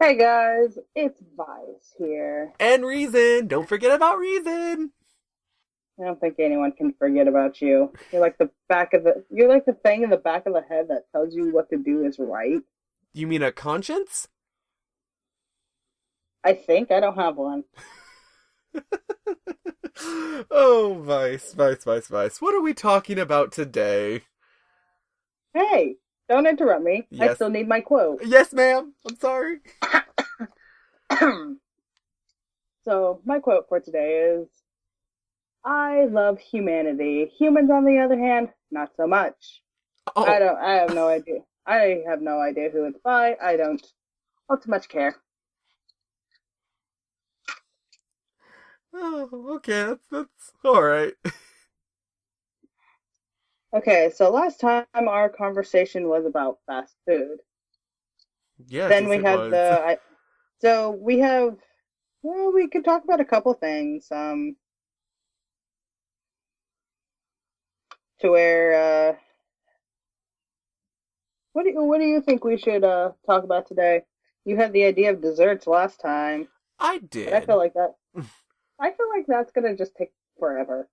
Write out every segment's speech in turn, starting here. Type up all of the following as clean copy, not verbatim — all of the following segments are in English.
Hey guys, it's Vice here. And Reason. Don't forget about Reason. I don't think anyone can forget about you. You're like the thing in the back of the head that tells you what to do is right. You mean a conscience? I think I don't have one. Oh, Vice. What are we talking about today? Hey, don't interrupt me. I Yes. still need my quote. Yes, ma'am. I'm sorry. So, my quote for today is I love humanity. Humans on the other hand, not so much. Oh. I have no idea. I have no idea who it's by. I don't all too much care. Oh, okay. That's all right. Okay, so last time our conversation was about fast food. Yes, Then yes, we it had was. so we have, well, we could talk about a couple things, to where, what do you think we should, talk about today? You had the idea of desserts last time, I but I did. feel like that's gonna just take forever.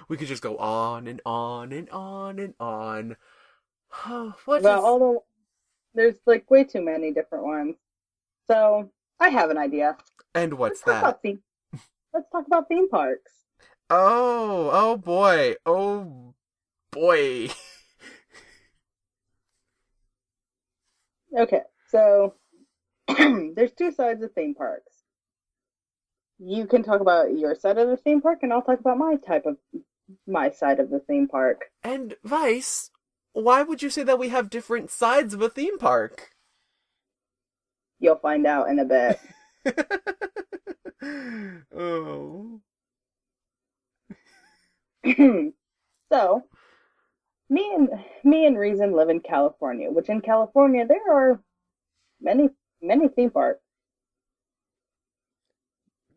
We could just go on and on and on and on. What Well, is. although there's like way too many different ones. So I have an idea. And Let's what's talk that? about theme, let's talk about theme parks. Oh boy. Oh boy. Okay, so there's two sides of theme parks. You can talk about your side of the theme park, and I'll talk about my side of the theme park. And Vice, why would you say that we have different sides of a theme park? You'll find out in a bit. Oh. So, me and Reason live in California, which in California there are many many theme parks.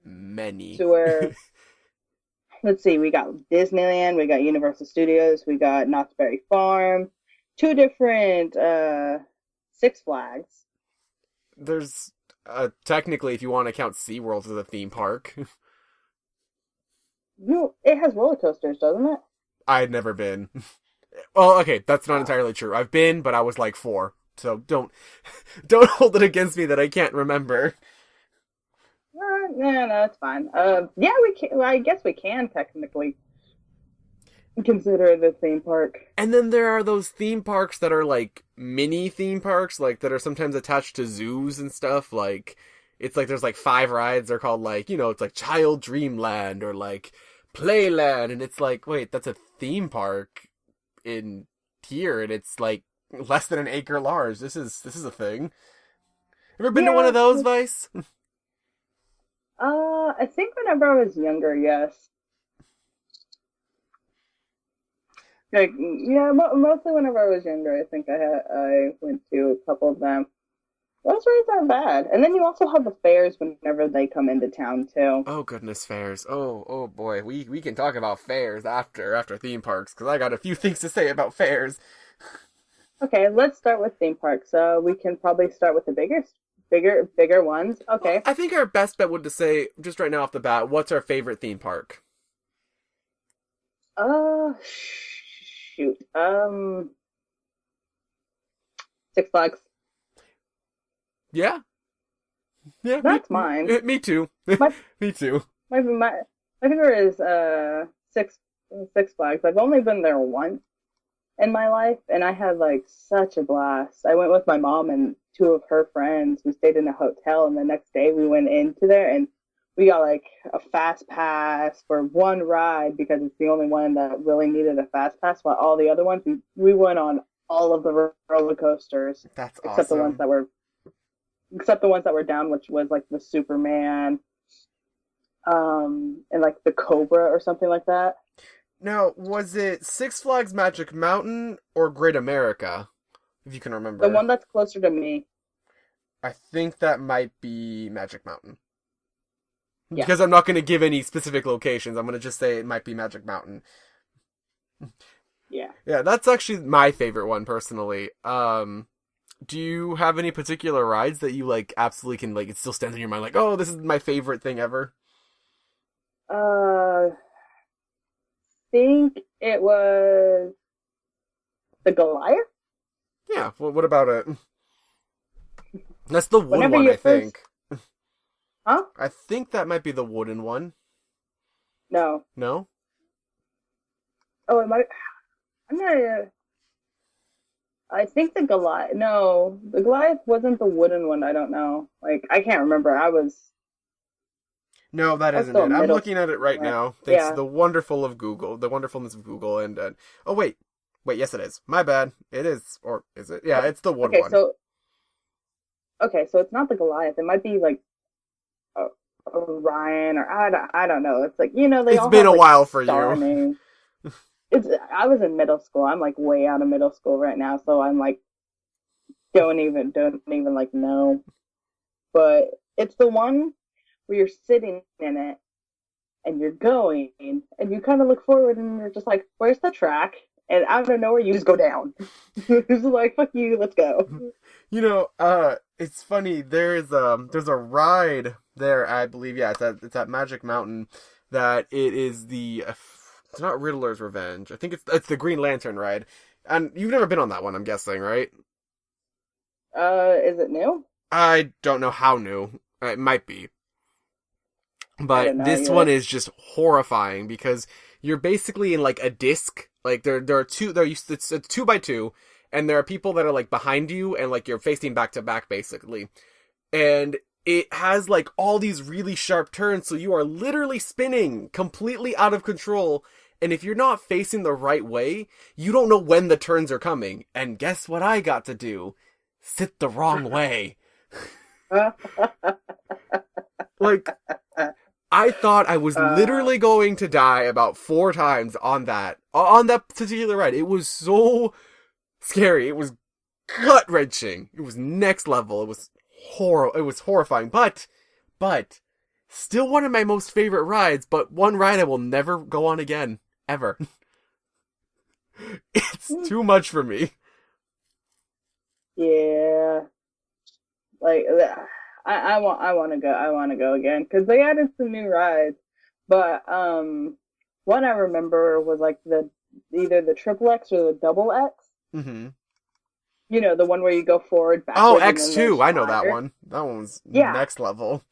Many. To where, let's see, we got Disneyland, we got Universal Studios, we got Knott's Berry Farm, two different Six Flags. There's technically, if you want to count SeaWorld as a theme park. It has roller coasters, doesn't it? I'd never been. Well, okay, that's not Oh. entirely true. I've been, but I was like 4. So don't hold it against me that I can't remember. No, it's fine. Yeah, we can. Well, I guess we can technically consider it a theme park. And then there are those theme parks that are like mini theme parks, like that are sometimes attached to zoos and stuff. Like it's like there's like 5 rides. They're called like it's like Child Dreamland or like Playland, and it's like wait, that's a theme park in here, and it's like less than an acre large. This is a thing. Ever been to one Yeah. of those, Vice? I think whenever I was younger, yes. Like, yeah, mostly whenever I was younger, I think I went to a couple of them. Those rides aren't bad. And then you also have the fairs whenever they come into town too. Oh goodness, fairs. Oh boy, we can talk about fairs after theme parks because I got a few things to say about fairs. Okay, let's start with theme parks. We can probably start with the bigger ones. Well, Okay. I think our best bet would to say just right now off the bat, what's our favorite theme park? Shoot. Six Flags. Yeah, yeah, That's mine. me too, My me too. my favorite is Six Flags. I've only been there once in my life, and I had like such a blast. I went with my mom and two of her friends. We stayed in a hotel, and the next day we went into there and we got like a fast pass for one ride because it's the only one that really needed a fast pass. While all the other ones, we went on all of the roller coasters That's except the ones awesome. that were down, which was like the Superman, and like the Cobra or something like that. Now, was it Six Flags Magic Mountain or Great America? If you can The remember, one that's closer to me, I think that might be Magic Mountain. yeah. Because I'm not going to give any specific locations. I'm going to just say it might be Magic Mountain. Yeah. Yeah, that's actually my favorite one personally. Do you have any particular rides that you like absolutely can like it still stands in your mind like, oh, this is my favorite thing ever? Uh, think it was the Goliath. Yeah. Well, what about it? That's the wood Whenever one, you I first, think. huh? I think that might be the wooden one. No. No? Oh, it might. I'm not. I think the Goliath. No, the Goliath wasn't the wooden one. I don't know. Like I can't remember. No, that I was isn't still it. in I'm middle looking at it school. right Right? now, thanks to Yeah. the wonderfulness of Google, and oh wait, yes it is. My bad. It is, or is it? Yeah, it's the wood Okay. one. So it's not the Goliath. It might be like a Orion or I don't know. It's like they It's all been have a like while for star you. names. It's I was in middle school. I'm like way out of middle school right now, so I'm like don't even like know. But it's the one where you're sitting in it and you're going and you kind of look forward and you're just like, where's the track? And out of nowhere, you just go down. It's like, fuck you, let's go. It's funny. There's a ride there. I believe, yeah, it's at Magic Mountain. That it is it's not Riddler's Revenge. I think it's the Green Lantern ride, and you've never been on that one. I'm guessing, right? Is it new? I don't know how new. It might be. I But don't know this one either. is just horrifying because you're basically in like a disc. Like there are two. It's a 2x2, and there are people that are like behind you, and like you're facing back to back basically. And it has like all these really sharp turns, so you are literally spinning completely out of control. And if you're not facing the right way, you don't know when the turns are coming. And guess what I got to do? Sit the wrong way. Like, I thought I was uh, literally going to die about 4 times on that particular ride. It was so scary. It was gut wrenching. It was next level. It was It was horrifying. But still one of my most favorite rides. But one ride I will never go on again, ever. It's too much for me. yeah, like I want to go again because they added some new rides, but one I remember was like the either the triple X or the double X. Hmm. The one where you go forward, Oh, backwards, and then there's X2. I know that sliders. one. That one's Yeah, next level.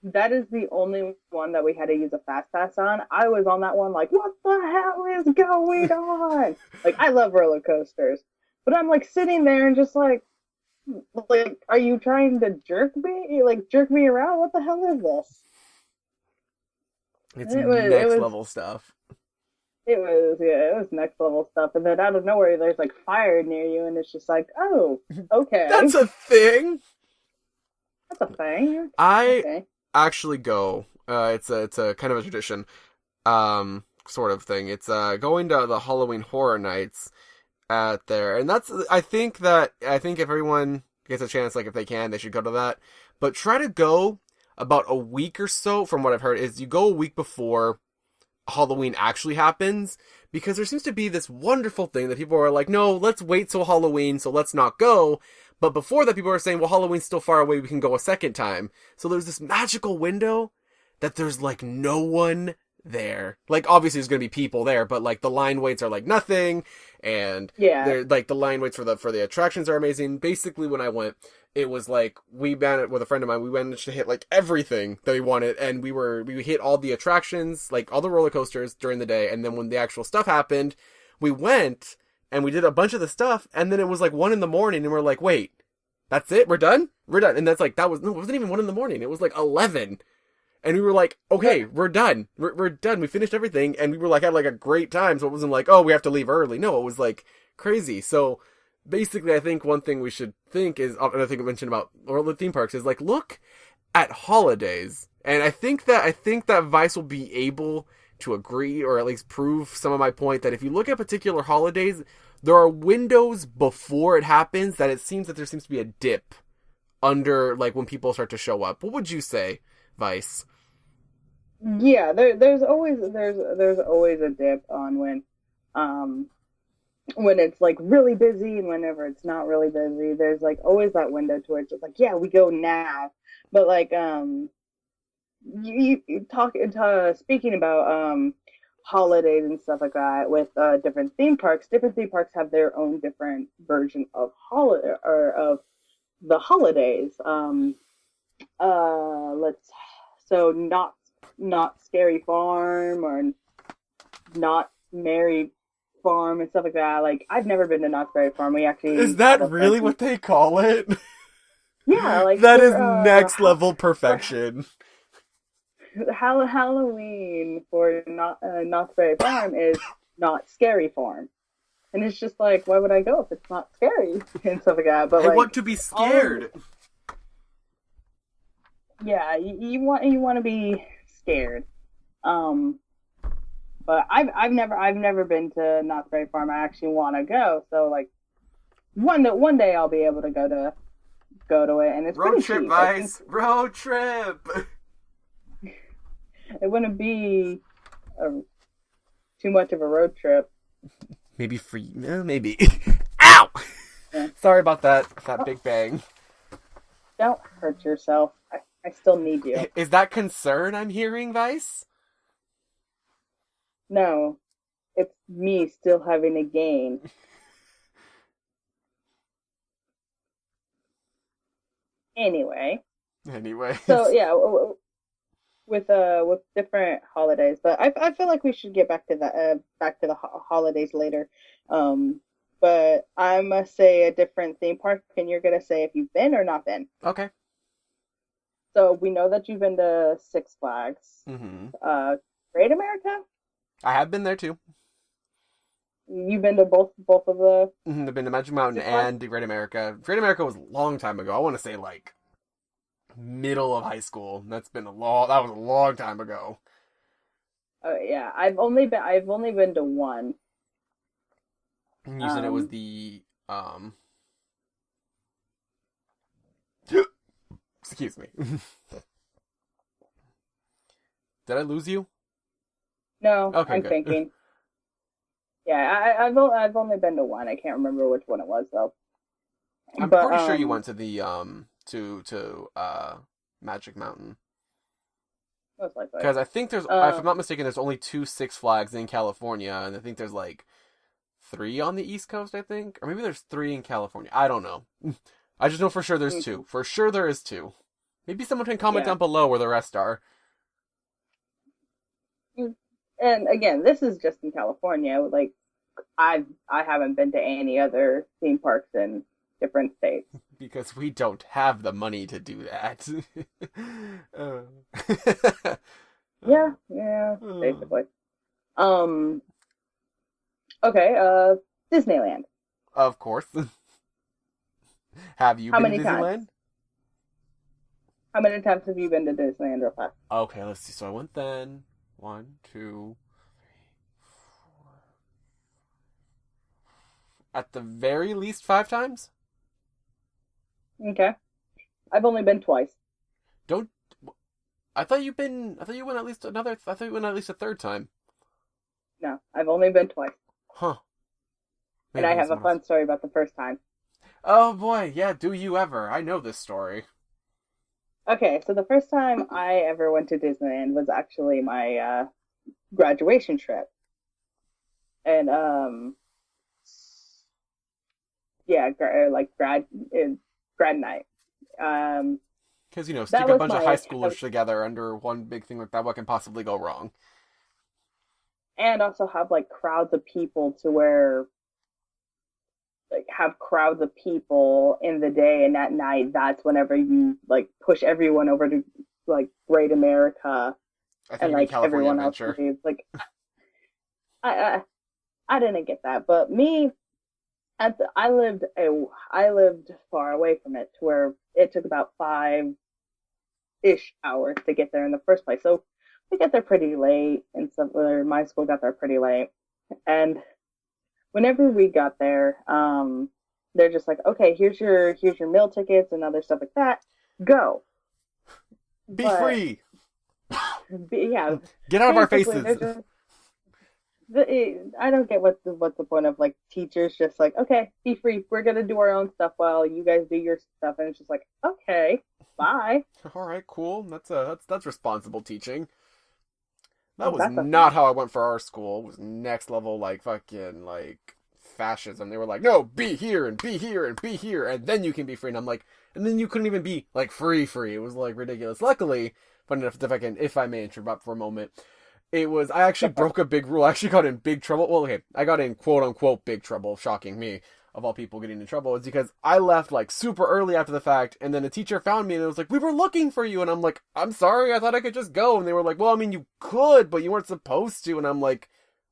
that is the only one that we had to use a fast pass on. I was on that one like, what the hell is going on? Like, I love roller coasters, but I'm like sitting there and just like, are you trying to jerk me around? What the hell is this? It's And it next was level stuff. it was next level stuff. And then out of nowhere, there's like fire near you, and it's just like, oh, That's okay, a thing. that's a thing. I Okay. actually go. It's a kind of a tradition, sort of thing. It's going to the Halloween Horror Nights at there, and that's I think if everyone gets a chance, like if they can, they should go to that. But try to go about a week or so. From what I've heard, is you go a week before Halloween actually happens, because there seems to be this wonderful thing that people are like, no, let's wait till Halloween, so let's not go. But before that, people are saying, well, Halloween's still far away, we can go a second time. So there's this magical window that there's like no one there. Like, obviously there's gonna be people there, but like the line waits are like nothing, and Yeah. they're like the line waits for the attractions are amazing. Basically, when I went, it was like we managed with a friend of mine. We managed to hit like everything that we wanted, and we hit all the attractions, like all the roller coasters during the day. And then when the actual stuff happened, we went and we did a bunch of the stuff, and then it was like 1 in the morning, and we're like, wait, that's it, we're done. And that's like that was no, it wasn't even 1 in the morning. It was like 11. And we were like, okay, we're done. We're done. We finished everything, and we were like had like a great time. So it wasn't like, oh, we have to leave early. No, it was like crazy. So basically, I think one thing we should think is another thing I mentioned about or the theme parks is like look at holidays, and I think that Vice will be able to agree or at least prove some of my point that if you look at particular holidays, there are windows before it happens that it seems that there seems to be a dip under like when people start to show up. What would you say, Vice? Yeah, there's always a dip on when um when it's like really busy and whenever it's not really busy. There's like always that window to where it's just like, yeah, we go now. But like you talk speaking about holidays and stuff like that with different theme parks. Different theme parks have their own different version of holiday or of the holidays. Let's so not Scary Farm or not Merry Farm and stuff like that. Like I've never been to Knott's Berry Farm. We Is actually have that a friend really who, what they call it? yeah, like That is for next level for perfection. Halloween for Knott's Berry Farm is not Scary Farm, and it's just like, why would I go if it's not scary and stuff like that? But I want like to be all of scared. yeah, you want to be scared. Um, but I've never been to Knott's Berry Farm. I actually want to go. So like one day I'll be able to go to it, and it's Road pretty trip, cheap. I think Vice. Road trip. it wouldn't be a, too much of a road trip. Maybe for you. Maybe. Ow! Yeah. Sorry about that Oh, big bang. don't hurt yourself. I still need you. Is that concern I'm hearing, Vice? No, it's me still having a gain. Anyway, Anyways. so yeah, with different holidays, but I feel like we should get back to the holidays later. Um, but I must say a different theme park, and you're gonna say if you've been or not been. Okay. So we know that you've been to Six Flags, Mm-hmm. uh, Great America. I have been there too. You've been to both of the Mm-hmm. I've been to Magic Mountain Six Flags. and Great America. Great America was a long time ago. I want to say like middle of high school. That was a long time ago. Yeah, I've only been to one. And you said it was Um, the excuse me. Did I lose you? no, Okay, I'm good. thinking. Yeah, I've only been to one. I can't remember which one it was though. I'm But pretty sure you went to the Magic Mountain. most likely. Because I think if I'm Um, not mistaken, there's only 2 Six Flags in California, and I think there's like 3 on the East Coast, I think. Or maybe there's 3 in California. I don't know. I just know for sure there's 2. For sure there is 2. Maybe someone can comment yeah. down below where the rest are. And again, this is just in California. Like I haven't been to any other theme parks in different states. Because we don't have the money to do that. uh, Yeah, yeah, uh, basically. Um, okay, Disneyland. of course. Have you How been to many times? Disneyland? How many times have you been to Disneyland real fast? Okay, let's see. So I went then. 1, 2, at the very least 5 times. Okay. I've only been twice. Don't. I thought you've been. I thought you went at least another. I thought you went at least a third time. No, I've only been twice. Huh. And Maybe I it was have a someone else. fun story about the first time. Oh boy, yeah. Do you ever? I know this story. Okay, so the first time I ever went to Disneyland was actually my graduation trip. And yeah, like grad night. Um, Because that stick a was bunch of high my schoolers together under one big thing like that. What can possibly go wrong? and also have like crowds of people to where like have crowds of people in the day and at night that's whenever you like push everyone over to like Great America I think and you mean like California everyone else Adventure. leaves. Like I I didn't get that, but me I lived far away from it to where it took about 5-ish hours to get there in the first place. So we got there pretty late, and some or my school got there pretty late. And whenever we got there, they're just like, okay, here's your meal tickets and other stuff like that. Go. Be But free. yeah, Get out of our basically faces. I don't get what's the point of like teachers just like, okay, be free. We're gonna do our own stuff while you guys do your stuff, and it's just like, okay, bye. All right, cool. That's responsible teaching. That Oh, was that's a not how I went for our school. It was next level, like fucking like fascism. They were like, no, be here and be here and be here, and then you can be free. And I'm like, and then you couldn't even be like free. It was like ridiculous. Luckily, funny enough, if I may interrupt for a moment, it was I actually broke a big rule. I actually got in big trouble. Well, okay, I got in quote unquote big trouble. Shocking me of all people getting in trouble is because I left like super early after the fact, and then the teacher found me and it was like, "We were looking for you," and I'm like, "I'm sorry, I thought I could just go," and they were like, "Well, I mean, you could, but you weren't supposed to," and I'm like,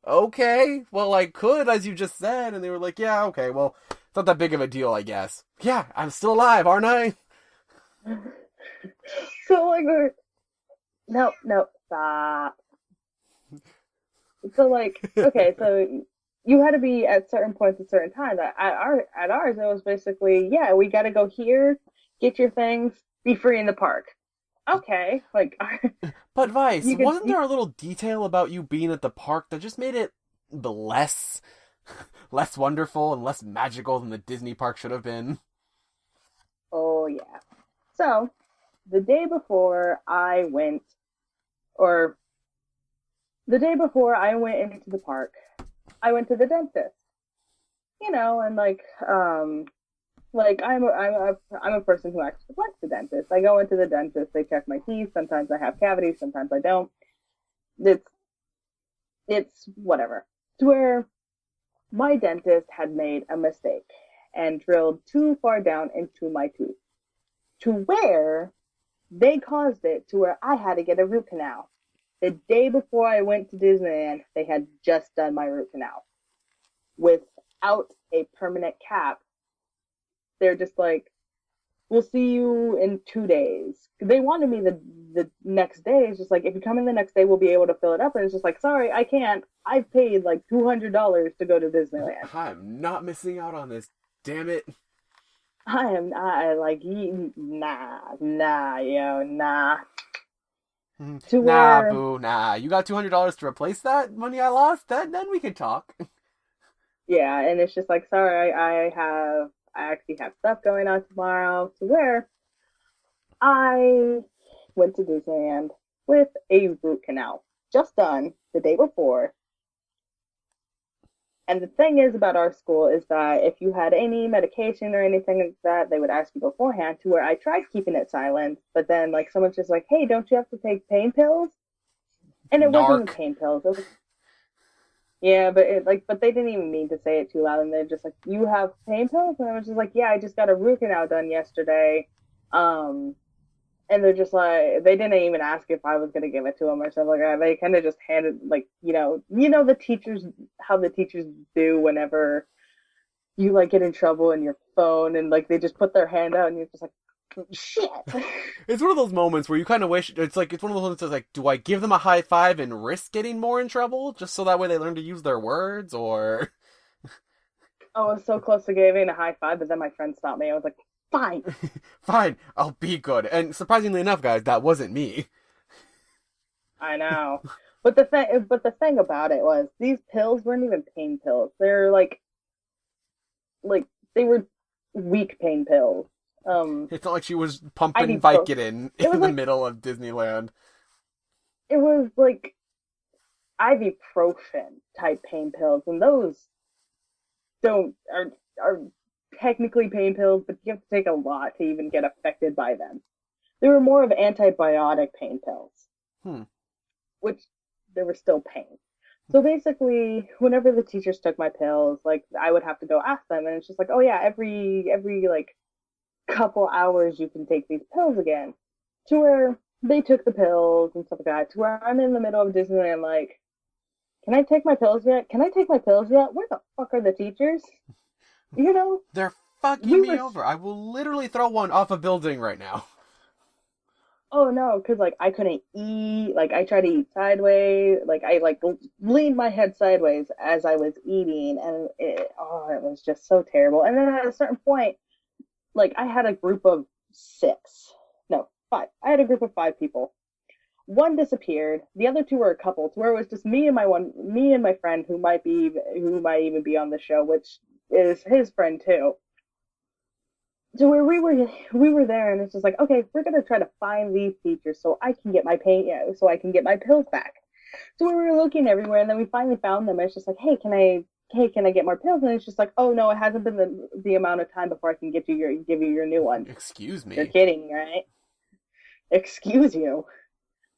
"Okay, well, I could, as you just said," and they were like, "Yeah, okay, well, it's not that big of a deal, I guess." Yeah, I'm still alive, aren't I? so like no, no, stop. So like, okay, so you had to be at certain points at certain times. At ours, it was basically, yeah, we got to go here, get your things, be free in the park. Okay, like But Vice, you could, wasn't there a little detail about you being at the park that just made it less less wonderful and less magical than the Disney park should have been? oh yeah. So the day before I went, or the day before I went into the park, I went to the dentist. And like I'm a person who actually likes the dentist. I go into the dentist, they check my teeth. Sometimes I have cavities, sometimes I don't. It's it's whatever. To where my dentist had made a mistake and drilled too far down into my tooth, to where they caused it to where I had to get a root canal. The day before I went to Disneyland, they had just done my root canal without a permanent cap. They're just like, we'll see you in 2 days. They wanted me the next day. It's just like, if you come in the next day, we'll be able to fill it up. And it's just like, sorry, I can't. I've paid like $200 to go to Disneyland. I'm not missing out on this. Damn it. I like, nah, yo, nah. To Nah, where, boo, nah. You got $200 to replace that money I lost? Then we can talk. yeah, and it's just like, sorry, I actually have stuff going on tomorrow. To where I went to Disneyland with a root canal just done the day before. And the thing is about our school is that if you had any medication or anything like that, they would ask you beforehand. To where I tried keeping it silent, but then like someone's just like, "Hey, don't you have to take pain pills?" And it wasn't Narc. pain pills. It was yeah, but but they didn't even mean to say it too loud, and they're just like, "You have pain pills?" And I was just like, "Yeah, I just got a root canal done yesterday." Um, and they're just like, they didn't even ask if I was gonna give it to them or something like that. They kind of just handed like, the teachers, how the teachers do whenever you like get in trouble in your phone, and like they just put their hand out, and you're just like, shit. It's one of those moments where you kind of wish it's one of those moments that's like, do I give them a high five and risk getting more in trouble just so that way they learn to use their words, or I was so close to giving a high five, but then my friend stopped me. I was like, fine. fine, I'll be good. And surprisingly enough, guys, that wasn't me. I know. But the thing about it was these pills weren't even pain pills. They're like they were weak pain pills. It's not like she was pumping Ibuprofen. Vicodin It was in the like middle of Disneyland. it was like ibuprofen type pain pills, and those don't are technically pain pills, but you have to take a lot to even get affected by them. They were more of antibiotic pain pills, Hmm. which there were still pain. So basically, whenever the teachers took my pills, like I would have to go ask them, and it's just like, oh yeah, every like couple hours you can take these pills again. To where they took the pills and stuff like that. To where I'm in the middle of Disneyland, like, can I take my pills yet? Can I take my pills yet? Where the fuck are the teachers? You know, They're fucking we me were. over. I will literally throw one off a building right now. Oh no, because like I couldn't eat. Like I tried to eat sideways. Like I like leaned my head sideways as I was eating, and it was just so terrible. And then at a certain point, like I had a group of six, no, five. I had a group of five people. one disappeared. The other two were a couple, to where it was just me and my friend who might even be on the show, which is his friend too. So where we were there, and it's just like, okay, we're gonna try to find these teachers so I can get my so I can get my pills back. So we were looking everywhere, and then we finally found them. And it's just like, hey, can I get more pills? And it's just like, oh no, it hasn't been the amount of time before I can give you your new one. Excuse You're me. kidding, right? Excuse you.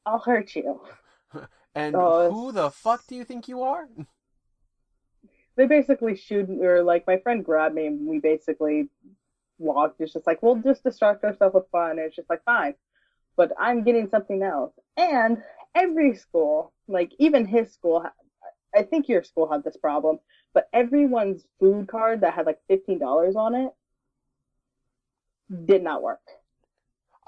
I'll hurt you. And Oh, who the fuck do you think you are? they basically shoot, or like my friend grabbed me, and we basically walked. It's just like, we'll just distract ourselves with fun. And it's just like, fine, but I'm getting something else. And every school, like even his school, I think your school had this problem, but everyone's food card that had like $15 on it did not work.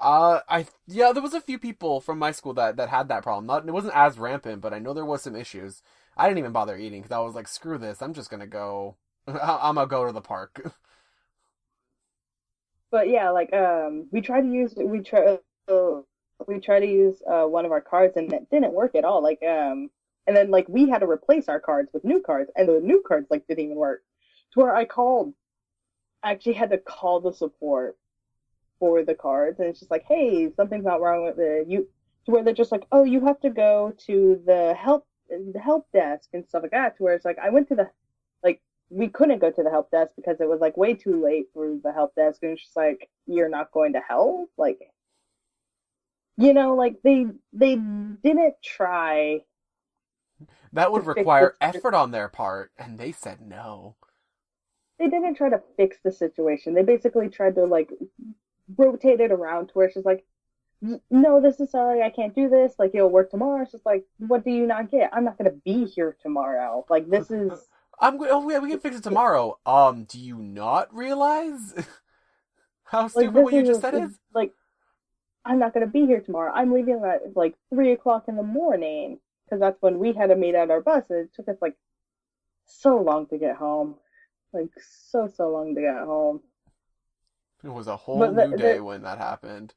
Yeah, there was a few people from my school that had that problem. Not, it wasn't as rampant, but I know there was some issues. I didn't even bother eating because I was like, screw this. I'm just gonna go. I'm gonna go to the park. But yeah, like we try to use one of our cards, and it didn't work at all. Like and then like we had to replace our cards with new cards, and the new cards like didn't even work. To where I actually had to call the support for the cards, and it's just like, hey, something's not wrong with it. You To where they're just like, oh, you have to go to the help desk and stuff like that. To where it's like I went to the like we couldn't go to the help desk because it was like way too late for the help desk, and it's just like, you're not going to help, like, like they didn't try That to would fix the require effort on their part, and they said no. they didn't try to fix the situation. They basically tried to like rotate it around to where it's just like, no, this is sorry, I can't do this. Like, it'll work tomorrow. It's just like, what do you not get? I'm not gonna be here tomorrow. Like, this is Oh yeah, we can fix it tomorrow. Do you not realize how like stupid this what you just is said is? like I'm not gonna be here tomorrow. I'm leaving at like 3 o'clock in the morning because that's when we had to meet at our bus, and it took us like so long to get home, like so long to get home. It was a whole But new day when that happened.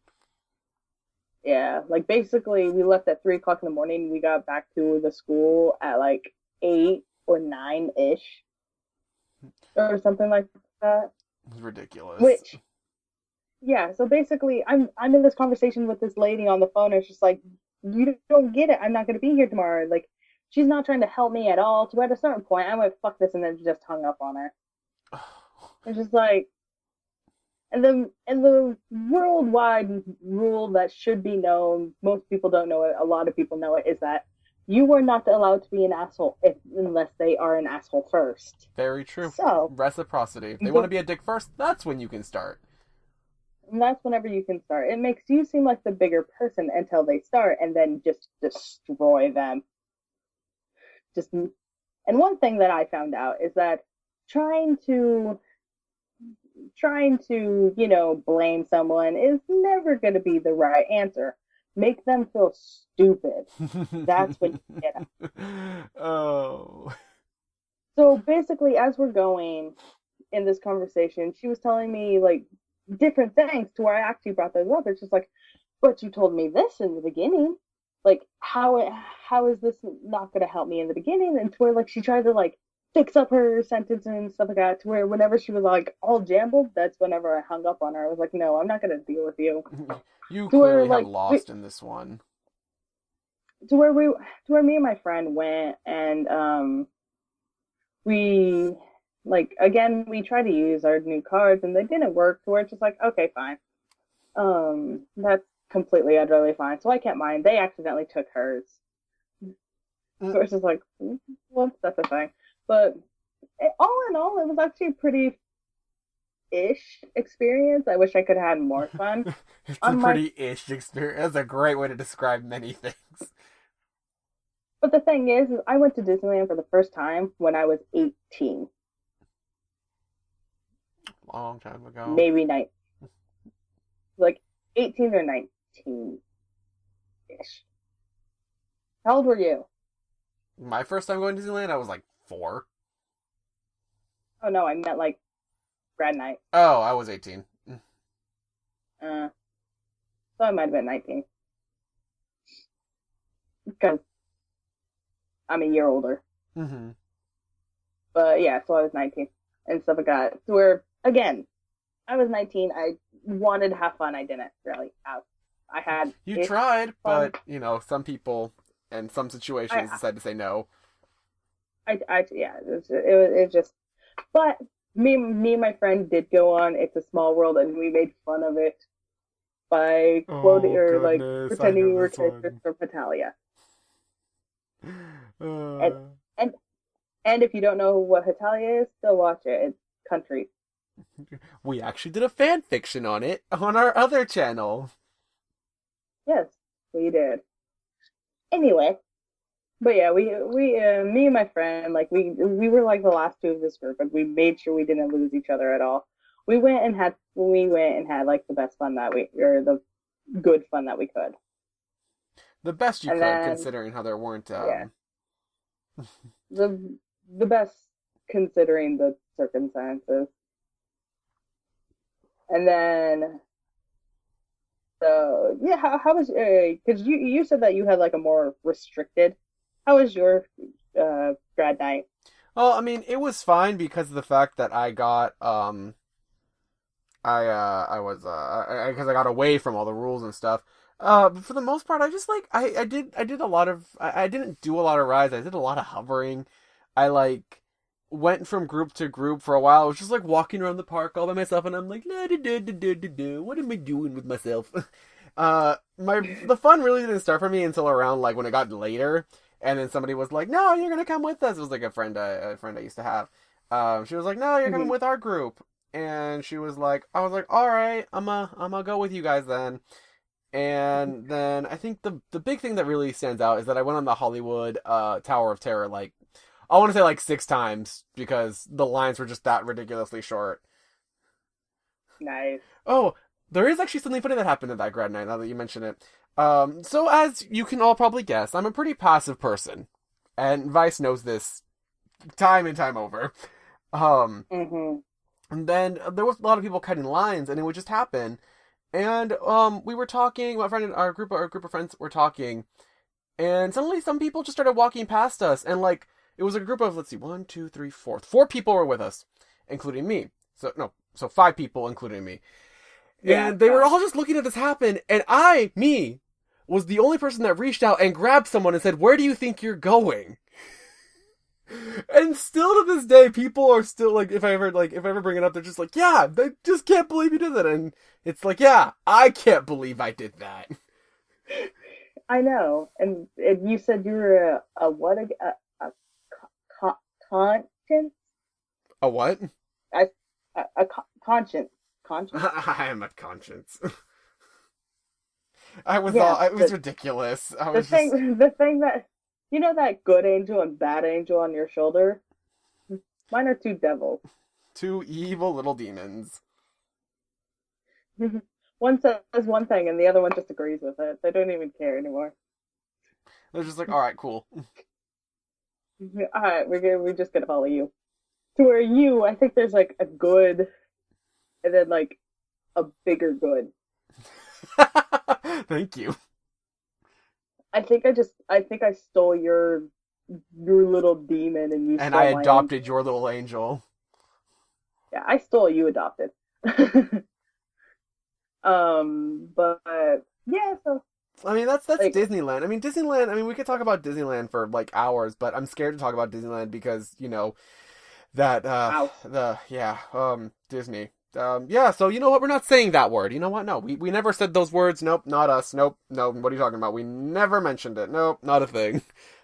yeah, like basically we left at 3 o'clock in the morning. We got back to the school at like 8 or 9 ish or something like that. It was ridiculous. Which yeah, so basically I'm in this conversation with this lady on the phone, and it's just like, you don't get it. I'm not gonna be here tomorrow. Like, she's not trying to help me at all. So at a certain point I went, fuck this, and then just hung up on her. It's just like, and the worldwide rule that should be known, most people don't know it, a lot of people know it, is that you are not allowed to be an asshole unless they are an asshole first. Very true. So Reciprocity. If they want to be a dick first, that's when you can start. and that's whenever you can start. It makes you seem like the bigger person until they start, and then just destroy them. Just And one thing that I found out is that trying to blame someone is never going to be the right answer. Make them feel stupid. That's when you get it. Oh. So basically, as we're going in this conversation, she was telling me like different things to where I actually brought those up. It's just like, but you told me this in the beginning. Like, how is this not going to help me in the beginning? And to where like she tried to like fix up her sentence and stuff like that. To where whenever she was like all jambled, that's whenever I hung up on her. I was like, no, I'm not going to deal with you. You To where clearly have like lost in this one. to where we to where me and my friend went, and we like again we tried to use our new cards, and they didn't work. To where it's just like, okay, fine, that's completely utterly fine, so I can't mind. They accidentally took hers, so it's just like, whoops, that's a thing. But all in all, it was actually a pretty ish experience. I wish I could have had more fun. It's a On my pretty ish experience. That's a great way to describe many things. But the thing is I went to Disneyland for the first time when I was 18, Long time ago. maybe like 18 or 19 ish. How old were you? My first time going to Disneyland, I was like 4. Oh no, I meant like grad night. Oh, I was 18. So I might have been 19. because I'm a year older. Mm-hmm. But yeah, so I was 19 and stuff like that. So where again, I was 19. I wanted to have fun. I didn't really have. I had You ish tried, fun. but some people and some situations I, decide to say no. yeah, it was just. But me and my friend did go on It's a Small World, and we made fun of it by quoting Oh or like goodness, I pretending we know were this characters one. from Hatalia. And Uh, and and if you don't know what Hatalia is, still watch it. It's country. we actually did a fan fiction on it on our other channel. Yes, we did. Anyway, but yeah, we me and my friend like we were like the last two of this group, and we made sure we didn't lose each other at all. We went and had like the best fun that we or the good fun that we could, The best you and could, then considering how there weren't. yeah, the the best considering the circumstances, and then so yeah, how was because you said that you had like a more restricted. How was your grad night? Well, I mean, it was fine because of the fact that I got I was because I got away from all the rules and stuff. But for the most part, I just like I did a lot of I didn't do a lot of rides. I did a lot of hovering. I like went from group to group for a while. I was just like walking around the park all by myself, and I'm like, "La, da, da, da, da, da, da. What am I doing with myself?" My the fun really didn't start for me until around like when it got later, and then somebody was like, "No, you're gonna come with us." It was like a friend I used to have. She was like, "No, you're coming Hmm. with our group." And she was like, I was like, all right, I'm gonna go with you guys then. And then I think the big thing that really stands out is that I went on the Hollywood Tower of Terror like I want to say like 6 times because the lines were just that ridiculously short. Nice. Oh, there is actually something funny that happened at that grad night. Now that you mention it, so as you can all probably guess, I'm a pretty passive person, and Vice knows this time and time over. Um, Hmm. and then there was a lot of people cutting lines, and it would just happen. And we were talking. My friend and our group of friends were talking, and suddenly some people just started walking past us, and like it was a group of let's see, one, two, three, four people were with us, including me. So no, so 5 people, including me, Yeah, and they were five. all just looking at this happen, and me, was the only person that reached out and grabbed someone and said, "Where do you think you're going?" And still to this day, people are still like, if I ever bring it up, they're just like, yeah, they just can't believe you did that. And it's like, yeah, I can't believe I did that. I know. And you said you were a what a con- conscience A what? a, conscience conscience. I am a conscience. I was Yeah, all, it was ridiculous. I the was just thing the thing that you know that good angel and bad angel on your shoulder. Mine are two devils. 2 evil little demons. One says one thing and the other one just agrees with it. They don't even care anymore. They're just like, all right, cool. All right, we're just gonna follow you. To where you, I think there's like a good, and then like a bigger good. Thank you. I think I stole your little demon, and you And I stole my angel. adopted your little angel. Yeah, I stole, you adopted. But yeah, so I mean, that's like, Disneyland. I mean, Disneyland. I mean, we could talk about Disneyland for like hours, but I'm scared to talk about Disneyland because that house. the yeah Disney. Yeah, so you know what? We're not saying that word. You know what? No, we never said those words. Nope, not us. Nope, no. What are you talking about? We never mentioned it. Nope, not a thing.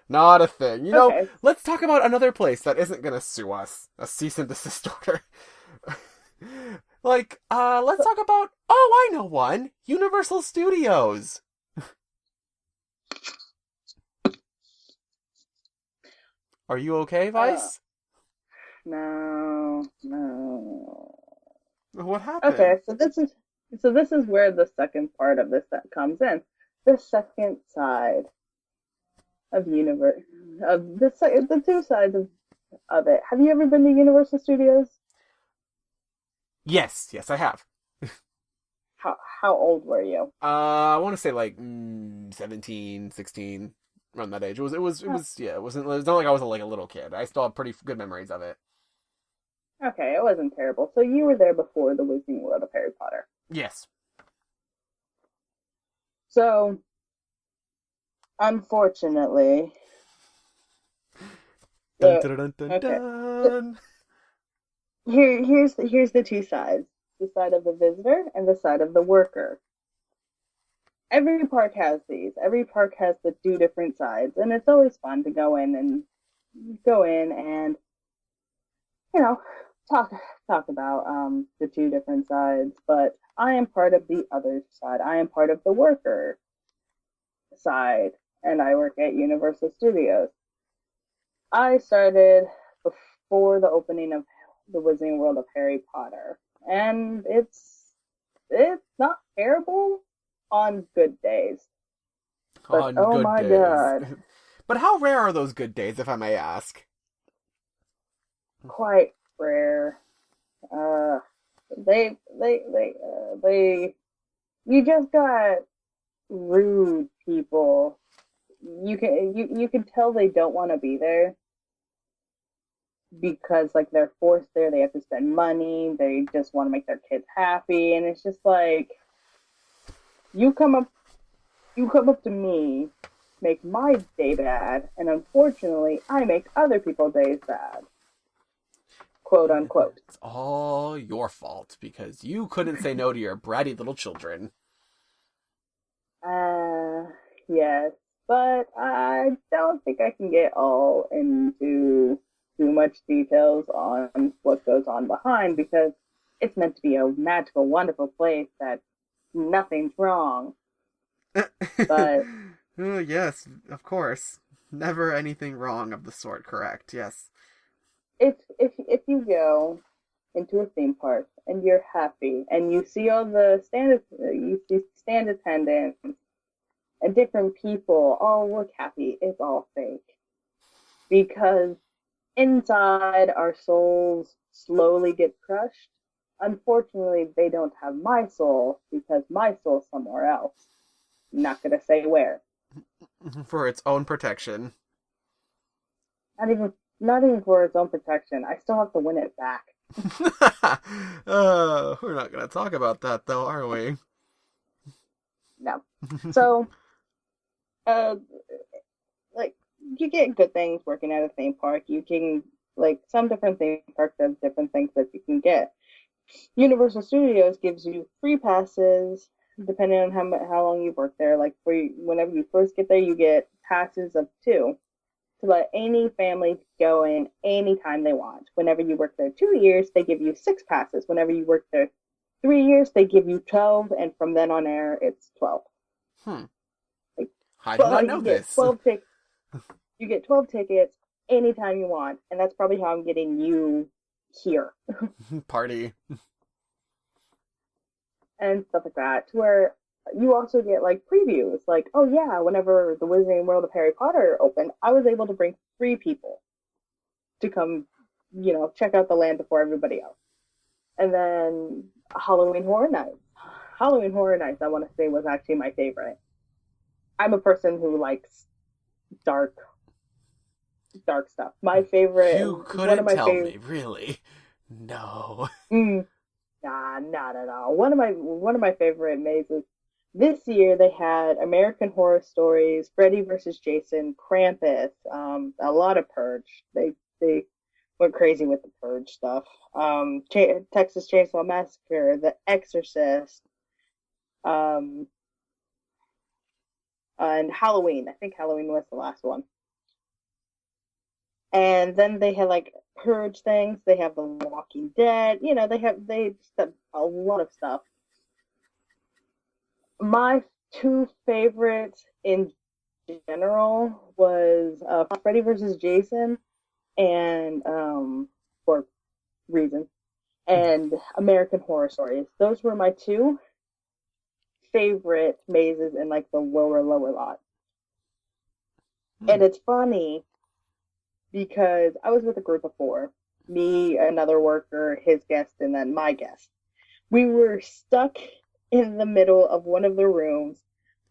Not a thing. Okay, Let's talk about another place that isn't gonna sue us. A cease and desist order. Like, let's so, talk about. Oh, I know one. Universal Studios. Are you okay, uh, Vice? no, no. What happened? Okay, so this is where the second part of this that comes in. The second side of universe of the two sides of it. Have you ever been to Universal Studios? Yes, yes, I have. How old were you? I want to say like 17, 16. around that age. Yeah, it was not like I was like a little kid. I still have pretty good memories of it. Okay, it wasn't terrible. So you were there before the Wizarding World of Harry Potter. Yes. So, unfortunately, Dun the dun dun dun okay, dun. here's the two sides: the side of the visitor and the side of the worker. Every park has these. Every park has the two different sides, and it's always fun to go in and you know talk talk about the two different sides. But I am part of the other side. I am part of the worker side, and I work at Universal Studios. I started before the opening of the Wizarding World of Harry Potter, and it's not terrible on good days. But On oh good my days. god, But how rare are those good days, if I may ask? quite rare. Uh, they, you just got rude people. You can tell they don't want to be there because like they're forced there. They have to spend money. They just want to make their kids happy, and it's just like you come up you come up to me, make my day bad, and unfortunately, I make other people's days bad. Quote unquote. It's all your fault because you couldn't say no to your bratty little children. Uh, yes, but I don't think I can get all into too much details on what goes on behind because it's meant to be a magical, wonderful place that nothing's wrong. But Oh, yes, of course. Never anything wrong of the sort, correct, yes. if you go into a theme park and you're happy and you see all the stand attendants and different people all look happy, it's all fake because inside our souls slowly get crushed. Unfortunately, they don't have my soul because my soul's somewhere else. I'm not gonna say where. For its own protection. Not even for its own protection. I still have to win it back. We're not gonna talk about that though, are we? No. So, uh, like you get good things working at a theme park. You can like some different theme parks have different things that you can get. Universal Studios gives you free passes depending on how long you've worked there. Like whenever you first get there, you get passes of two to let any family go in anytime they want. Whenever you work there 2 years, they give you six passes. Whenever you work there 3 years, they give you 12, and from then on air, it's 12. Hmm. Like I did not know you get this. 12 tickets anytime you want, and that's probably how I'm getting you here Party. and stuff like that. To where you also get like previews, like oh yeah, whenever the Wizarding World of Harry Potter opened, I was able to bring 3 people to come, check out the land before everybody else. And then Halloween Horror Nights. Halloween Horror Nights, I want to say, was actually my favorite. I'm a person who likes dark, dark stuff. My favorite, You one of couldn't my tell favorite. me, really. No. Nah, not at all. One of my favorite mazes. This year they had American Horror Stories, Freddy versus Jason, Krampus, a lot of Purge. They went crazy with the Purge stuff. Texas Chainsaw Massacre, The Exorcist, um, and Halloween. I think Halloween was the last one. And then they had like Purge things. They have The Walking Dead. They just have a lot of stuff. My two favorites in general was Freddy versus Jason and for reasons and American Horror Stories. Those were my two favorite mazes in like the lower lot. And it's funny because I was with a group of four. Me, another worker, his guest, and then my guest. We were stuck in the middle of one of the rooms,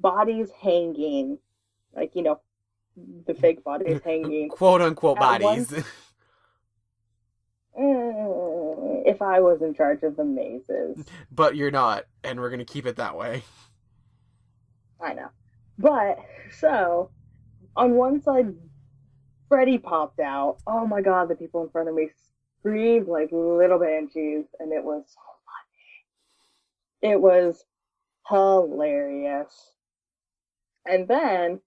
bodies hanging, like, the fake bodies hanging. Quote unquote At one, bodies. if I was in charge of the mazes, But you're not, and we're gonna keep it that way. I know. But so on one side, Freddy popped out. Oh my god, the people in front of me screamed like little banshees, and it was hilarious. And then,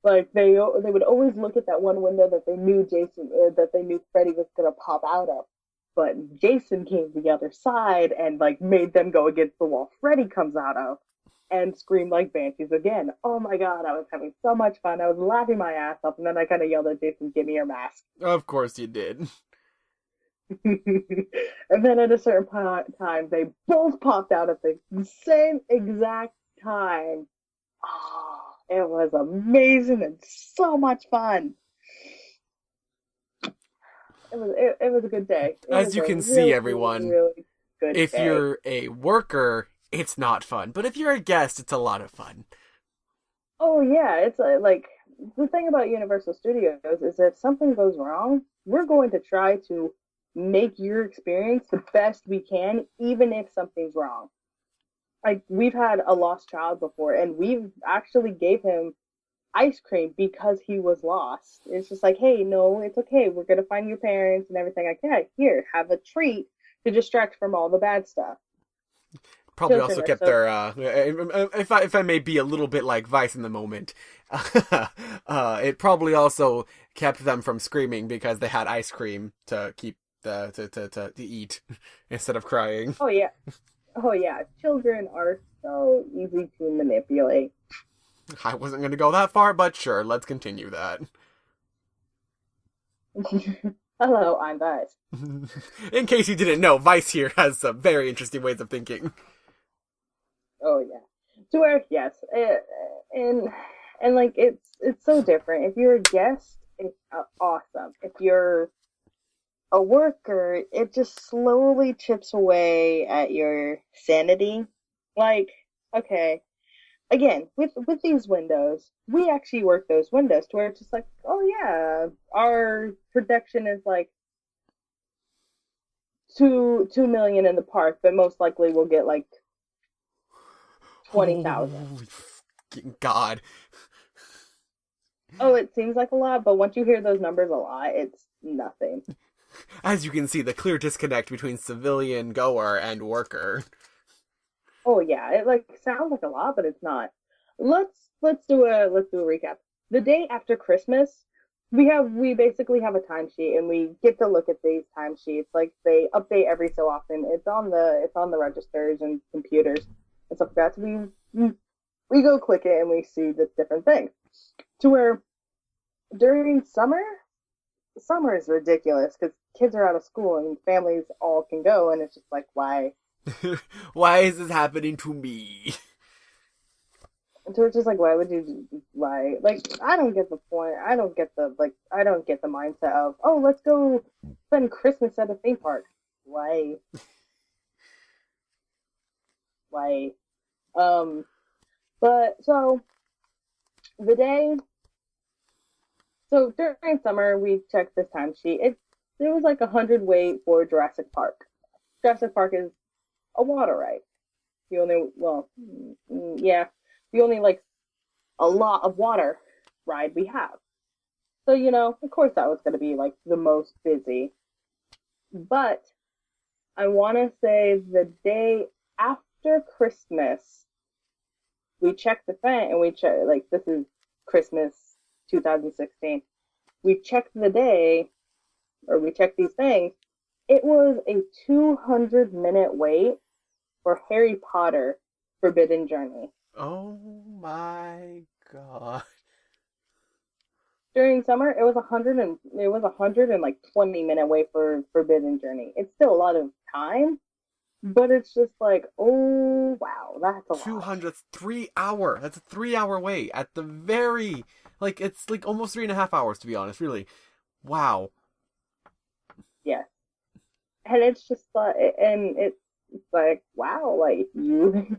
like they would always look at that one window that they knew that they knew Freddy was gonna pop out of. But Jason came to the other side and like made them go against the wall Freddy comes out of, and screamed like banshees again. Oh my god, I was having so much fun. I was laughing my ass off, and then I kind of yelled at Jason, "Give me your mask." Of course you did. And then at a certain time, they both popped out at the same exact time. Oh, it was amazing and so much fun. It was a good day. It As was you a can see, really, everyone, really good if day. you're a worker, it's not fun. But if you're a guest, it's a lot of fun. Oh yeah, it's like the thing about Universal Studios is if something goes wrong, we're going to try to make your experience the best we can, even if something's wrong. Like we've had a lost child before, and we've actually gave him ice cream because he was lost. It's just like, hey, no, it's okay. We're gonna find your parents and everything. Like, yeah, here, have a treat to distract from all the bad stuff. Probably Children also are kept so their if I may be a little bit like Vice in the moment, it probably also kept them from screaming because they had ice cream to keep to eat instead of crying. oh yeah, oh yeah. Children are so easy to manipulate. I wasn't going to go that far, but sure, let's continue that. Hello, I'm Buzz. In case you didn't know, Vice here has some very interesting ways of thinking. Oh yeah. To where yes, and like it's so different. If you're a guest, it's awesome. If you're a worker, it just slowly chips away at your sanity. Like, okay, again, with these windows, we actually work those windows to where it's just like, oh yeah, our production is like 2 million in the park, but most likely we'll get like 20,000. Holy fucking God. Oh, it seems like a lot, but once you hear those numbers a lot, it's nothing. As you can see, the clear disconnect between civilian goer and worker. Oh yeah, it like sounds like a lot, but it's not. Let's do a recap. The day after Christmas, we basically have a timesheet, and we get to look at these timesheets. Like they update every so often. It's on the registers and computers and stuff like that. So we go click it and we see the different things. To where during summer is ridiculous because kids are out of school and families all can go, and it's just like why. Why is this happening to me? So it's just like, why? Like, I don't get the point. I don't get the mindset of, oh, let's go spend Christmas at a theme park. Why? Why? Um, but so the day, so during summer, we checked this timesheet. It was like 100 wait for Jurassic Park. Jurassic Park is a water ride. Yeah, the only like a lot of water ride we have. So, of course that was going to be like the most busy. But I want to say the day after Christmas, we checked the thing and we checked, like, this is Christmas 2016. We checked the day, or we checked these things. It was a 200-minute wait for Harry Potter Forbidden Journey. Oh my God. During summer, it was 120-minute wait for Forbidden Journey. It's still a lot of time, but it's just like, oh wow, that's a lot. 3 hour. That's a 3 hour wait at the very, like, it's like almost 3.5 hours to be honest, really. Wow. Yeah, and it's just like, and it's like, wow, like you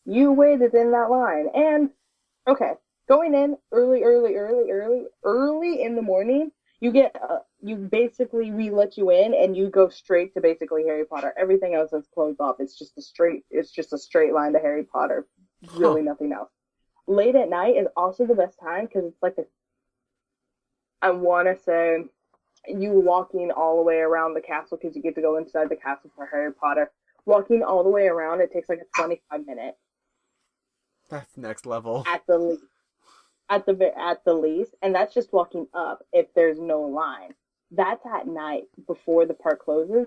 you waited in that line, and okay, Going in early in the morning. You basically we let you in, and you go straight to basically Harry Potter. Everything else is closed off. It's just a straight line to Harry Potter. Huh. Really nothing else. Late at night is also the best time because it's like I want to say you walking all the way around the castle because you get to go inside the castle for Harry Potter. Walking all the way around, it takes like a 25 minute That's next level. at the least. At the least, and that's just walking up if there's no line. That's at night before the park closes.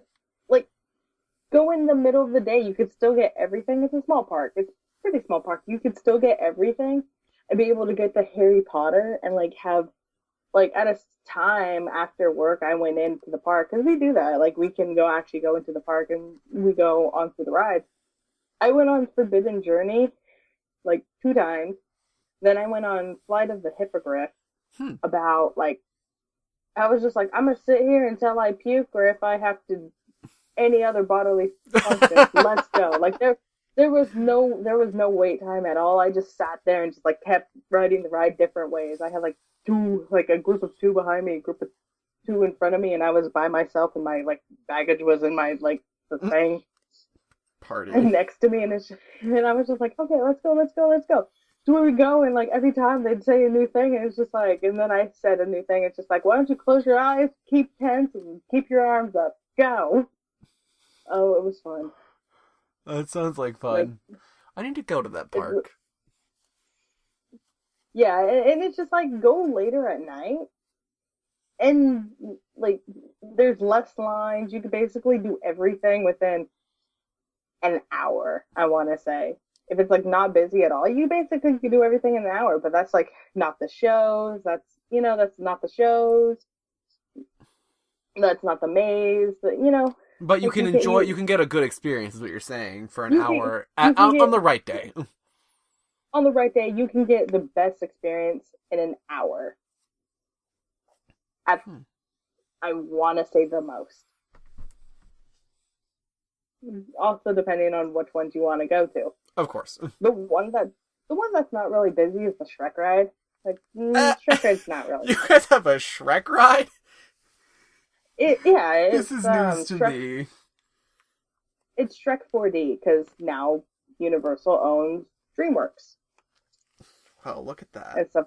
Like, go in the middle of the day, you could still get everything. It's a small park. It's a pretty small park. You could still get everything and be able to get the Harry Potter and like have like at a time after work I went into the park because we do that. Like we can go into the park and we go onto the rides. I went on Forbidden Journey like 2 times. Then I went on Flight of the Hippogriff Hmm. about like I was just like I'm gonna sit here until I puke or if I have to any other bodily functions. Let's go. Like there was no wait time at all. I just sat there and just like kept riding the ride different ways. I had like a group of two behind me, a group of two in front of me, and I was by myself, and my like baggage was in my like the thing Party. next to me, and and I was just like, okay, let's go, let's go, let's go. So where we go, and like every time they'd say a new thing, and it's just like, and then I said a new thing. It's just like, why don't you close your eyes, keep tense, and keep your arms up, go. Oh, it was fun. That sounds like Like fun. I need to go to that it, park. yeah, and it's just like go later at night, and like there's less lines. You could basically do everything within an hour. I want to say if it's like not busy at all, you basically can do everything in an hour. But that's like not the shows. That's not the shows. That's not the maze. But you Like can enjoy. You can get a good experience, is what you're saying, for an hour you can on get the right day. on the right day. You can get the best experience in an hour. At I want to say the most. Also, depending on which ones you want to go to. Of course. The one that's not really busy is the Shrek ride. Like Uh, Shrek ride's not really. you guys have a Shrek ride? This It's is news to Shrek. me. It's Shrek 4D because now Universal owns DreamWorks Oh, look at that. and stuff.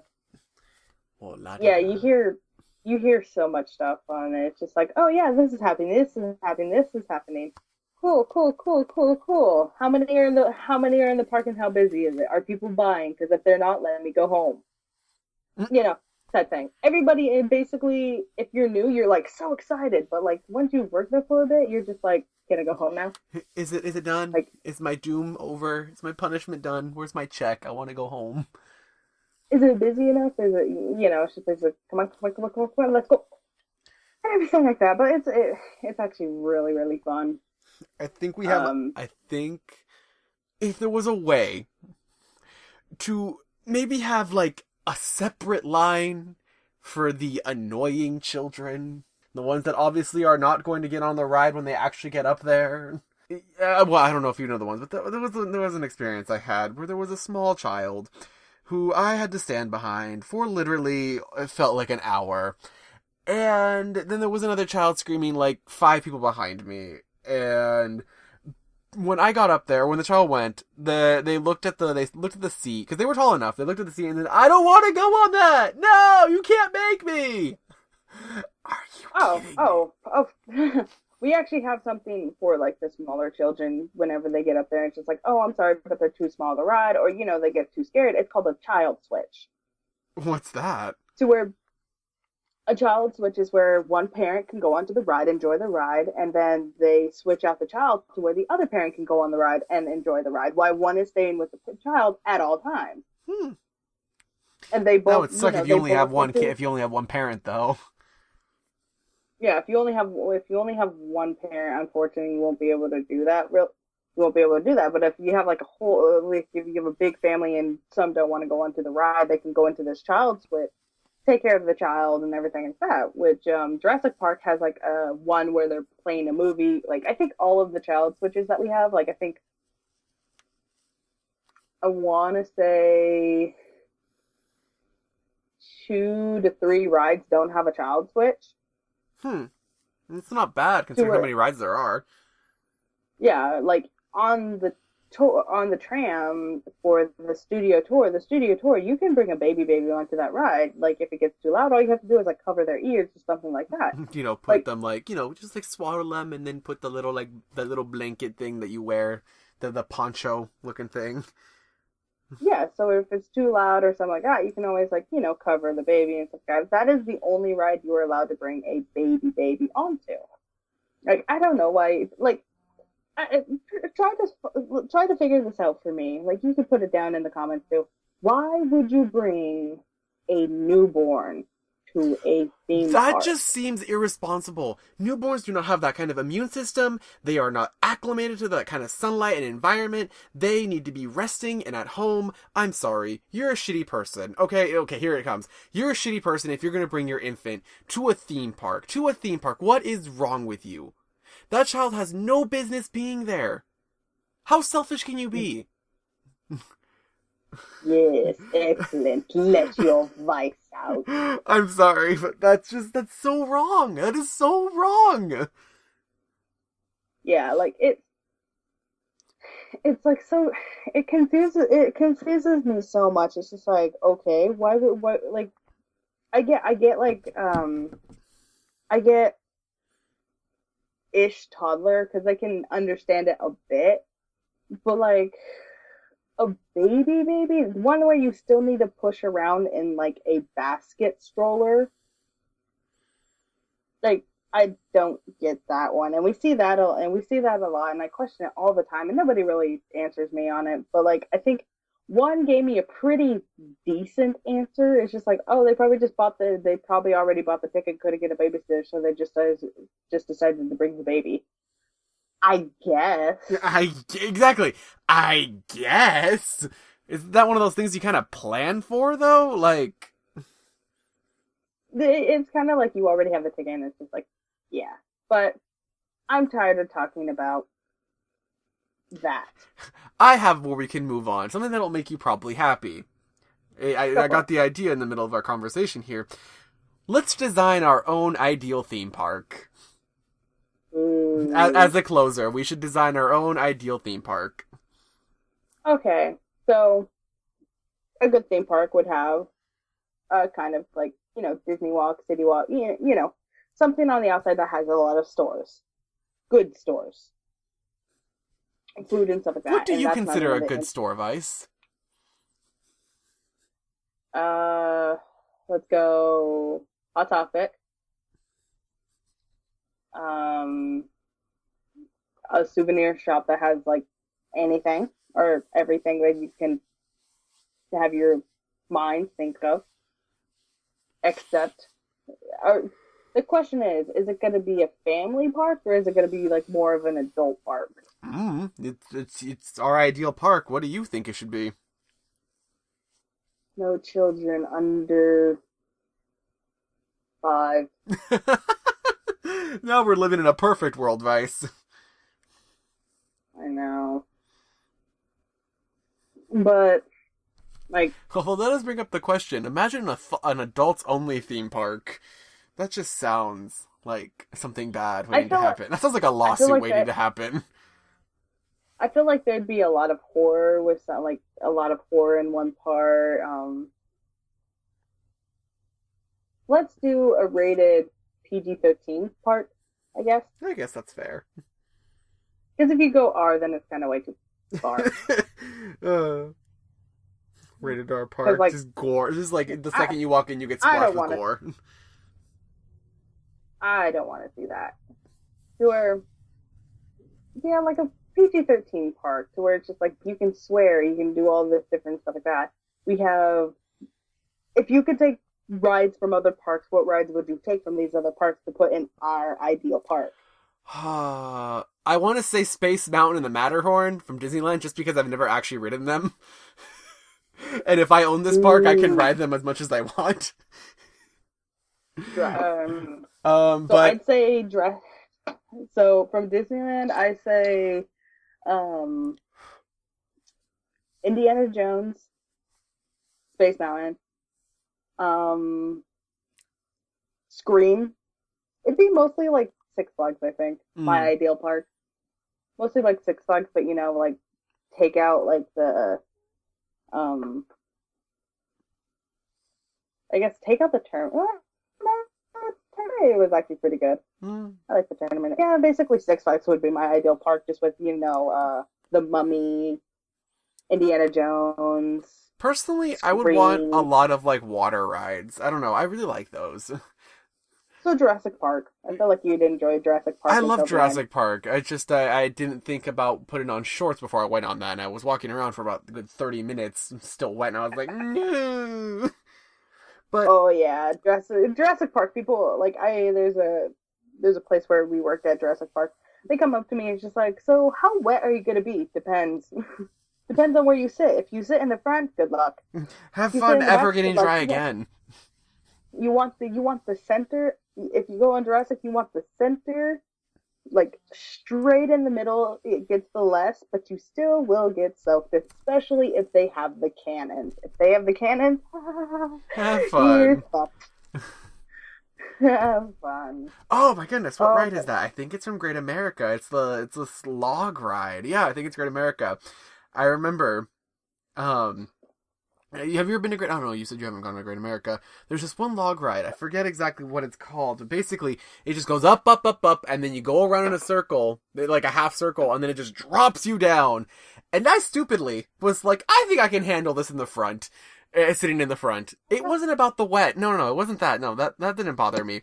Oh, la di Yeah, da. you hear so much stuff on it. It's just like, oh yeah, this is happening, this is happening, this is happening. Cool, cool, cool, cool, cool. How many are in the park and how busy is it? Are people buying? Because if they're not, let me go home. Mm. You know, that thing. Everybody, basically, if you're new, you're like so excited, but like once you've worked there for a bit, you're just like, can I go home now? Is it done? Like, Is my doom over? Is my punishment done? Where's my check? I want to go home. is it busy enough? Is it, it's like, come on, come on, come on, come on, come on, let's go. And everything like that. But it's actually really, really fun. I think we have. Um, I think if there was a way to maybe have like a separate line for the annoying children, the ones that obviously are not going to get on the ride when they actually get up there. Well, I don't know if you know the ones, but there was an experience I had where there was a small child who I had to stand behind for literally it felt like an hour. And then there was another child screaming like 5 people behind me. And when I got up there, when the child went, they looked at the seat because they were tall enough. They looked at the seat and then I don't want to go on that. No, you can't make me. Are you kidding me? oh. We actually have something for like the smaller children whenever they get up there. It's just like, oh, I'm sorry, but they're too small to ride, or they get too scared. It's called a child switch. What's that? To where a child switch is where one parent can go onto the ride, enjoy the ride, and then they switch out the child to where the other parent can go on the ride and enjoy the ride, while one is staying with the child at all times. Hmm. And they That both, would suck if you only have one kid. If you only have one parent, though. Yeah, if you only have one parent, unfortunately, you won't be able to do that. You won't be able to do that. But if you have like a whole, like if you have a big family and some don't want to go onto the ride, they can go into this child switch, take care of the child and everything like that. Which Jurassic Park has like a one where they're playing a movie. Like I think all of the child switches that we have, like I want to say 2 to 3 rides don't have a child switch. It's not bad To considering how where, many rides there are. yeah, like on the tour, on the tram for the studio tour, you can bring a baby onto that ride. Like if it gets too loud, all you have to do is like cover their ears or something like that. Put Like them just like swaddle them and then put the little blanket thing that you wear, the poncho looking thing. yeah, so if it's too loud or something like that, you can always like cover the baby and stuff like that. That is the only ride you are allowed to bring a baby onto. Like I don't know why. Like try to figure this out for me. Like you could put it down in the comments too. Why would you bring a newborn to a theme That park? just seems irresponsible. Newborns do not have that kind of immune system. They are not acclimated to that kind of sunlight and environment. They need to be resting and at home. I'm sorry. You're a shitty person. Okay, here it comes. You're a shitty person if you're going to bring your infant to a theme park. What is wrong with you? That child has no business being there. How selfish can you be? Yes, excellent. Let your vice out. I'm sorry, but that's so wrong. That is so wrong. Yeah, like it's like so it confuses me so much. It's just like, okay, why like I get like I get ish toddler because I can understand it a bit, but like a baby, one where you still need to push around in like a basket stroller. Like I don't get that one, and we see that a lot, and I question it all the time, and nobody really answers me on it. But like I think one gave me a pretty decent answer. It's just like, oh, they probably already bought the ticket, couldn't get a babysitter, so they just decided to bring the baby. I guess. Exactly. I guess. Is that one of those things you kind of plan for, though? Like, It's kind of like you already have the ticket, and it's just like, yeah. But I'm tired of talking about that. I have where we can move on. Something that'll make you probably happy. I got the idea in the middle of our conversation here. Let's design our own ideal theme park. As a closer, we should design our own ideal theme park. Okay, so a good theme park would have kind of like, Disney Walk, City Walk, something on the outside that has a lot of stores. Good stores. Food and stuff like that. What do and you that's consider a good store, Vice? Let's go Hot Topic. A souvenir shop that has like anything or everything that you can have your mind think of. Except, the question is it going to be a family park or is it going to be like more of an adult park? It's our ideal park. What do you think it should be? No children under 5. Now we're living in a perfect world, Vice. I know. But, like... Well, let us bring up the question. Imagine an adults-only theme park. That just sounds like something bad waiting to happen. That sounds like a lawsuit waiting to happen. I feel like there'd be a lot of horror with a lot of horror in one part. Let's do a rated PG-13 part, I guess. I guess that's fair. Because if you go R, then it's kind of way too far. Rated R part, like, just gore. Just like the second you walk in, you get splashed with gore. I don't want to see that. Like a PG-13 park, to where it's just like you can swear, you can do all this different stuff like that. If you could take rides from other parks, what rides would you take from these other parks to put in our ideal park? I want to say Space Mountain and the Matterhorn from Disneyland, just because I've never actually ridden them. And if I own this park, I can ride them as much as I want. But I'd say So from Disneyland, I say Indiana Jones, Space Mountain, Um, Scream. It'd be mostly like Six Flags, I think. My Mm. ideal park. Mostly like Six Flags, but like take out like the um I guess take out the term. Well, no, Terminator was actually pretty good. Mm. I like the Terminator. Yeah, basically Six Flags would be my ideal park, just with the Mummy, Indiana Jones, Personally, I would want a Scream. lot of like water rides. I don't know. I really like those. So Jurassic Park. I feel like you'd enjoy Jurassic I Park love until the end. Jurassic Park. I didn't think about putting on shorts before I went on that, and I was walking around for about a good 30 minutes, still wet, and I was like, no. But Oh yeah, Jurassic Park. People like I there's a place where we worked at Jurassic Park. They come up to me and it's just like, so how wet are you gonna be? Depends. Depends on where you sit. If you sit in the front, good luck. have If you sit fun in the ever back, good getting luck. dry again. You want the center. If you go on Jurassic, you want the center, like straight in the middle. It gets the less, but you still will get soaked, especially if they have the cannons. If they have the cannons, Have you're fun. fucked. Have fun. Oh my goodness, what ride is Okay. that? I think it's from Great America. It's this log ride. Yeah, I think it's Great America. I remember. Um, have you ever been to Great? I don't know. You said you haven't gone to Great America. There's this one log ride. I forget exactly what it's called, but basically it just goes up, up, up, up, and then you go around in a circle, like a half circle, and then it just drops you down. And I stupidly was like, I think I can handle this in the front, sitting in the front. It wasn't about the wet. No, no, no. It wasn't that. No, that didn't bother me.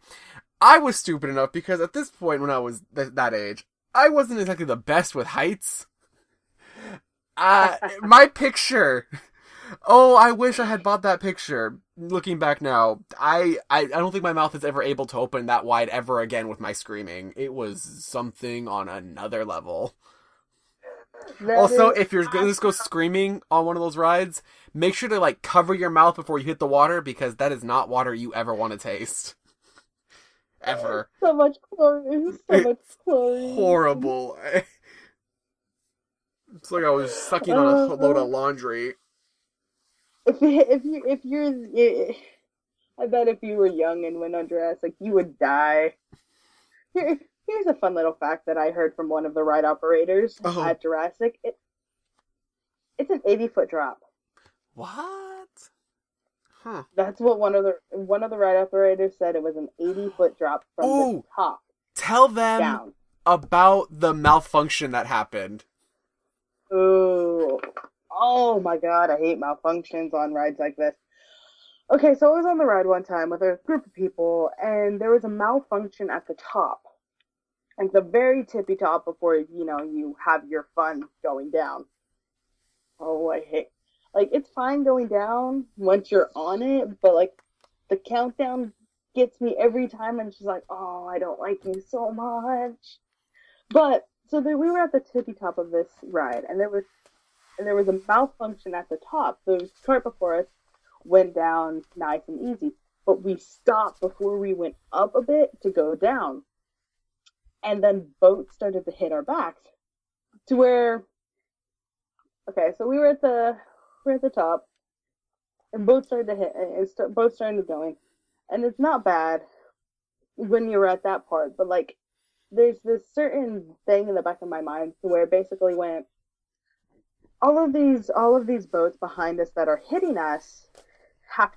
I was stupid enough because at this point when I was that age, I wasn't exactly the best with heights. My picture. Oh, I wish I had bought that picture. Looking back now, I don't think my mouth is ever able to open that wide ever again with my screaming. It was something on another level. That Also, is if you're gonna just go screaming on one of those rides, make sure to like cover your mouth before you hit the water because that is not water you ever want to taste. Ever. so much chlorine. So much It's chlorine. horrible. It's like I was sucking on a load Uh, of laundry. if you're, I bet if you were young and went on Jurassic, you would die. Here's a fun little fact that I heard from one of the ride operators Oh, at Jurassic. It's an 80-foot drop. what? Huh. That's what one of the ride operators said. It was an 80-foot drop from the Oh, top tell them down. about the malfunction that happened. Ooh. Oh my god, I hate malfunctions on rides like this. Okay, so I was on the ride one time with a group of people, and there was a malfunction at the top, like the very tippy top before you have your fun going down. Oh, I hate. Like it's fine going down once you're on it, but like the countdown gets me every time, and she's like, "Oh, I don't like you so much." But so then we were at the tippy top of this ride, and there was a malfunction at the top. The cart before us went down nice and easy, but we stopped before we went up a bit to go down, and then boats started to hit our backs to where okay, so we were at the top, and boats started to hit, and boats started going, and it's not bad when you're at that part, but like there's this certain thing in the back of my mind to where basically when all of these boats behind us that are hitting us have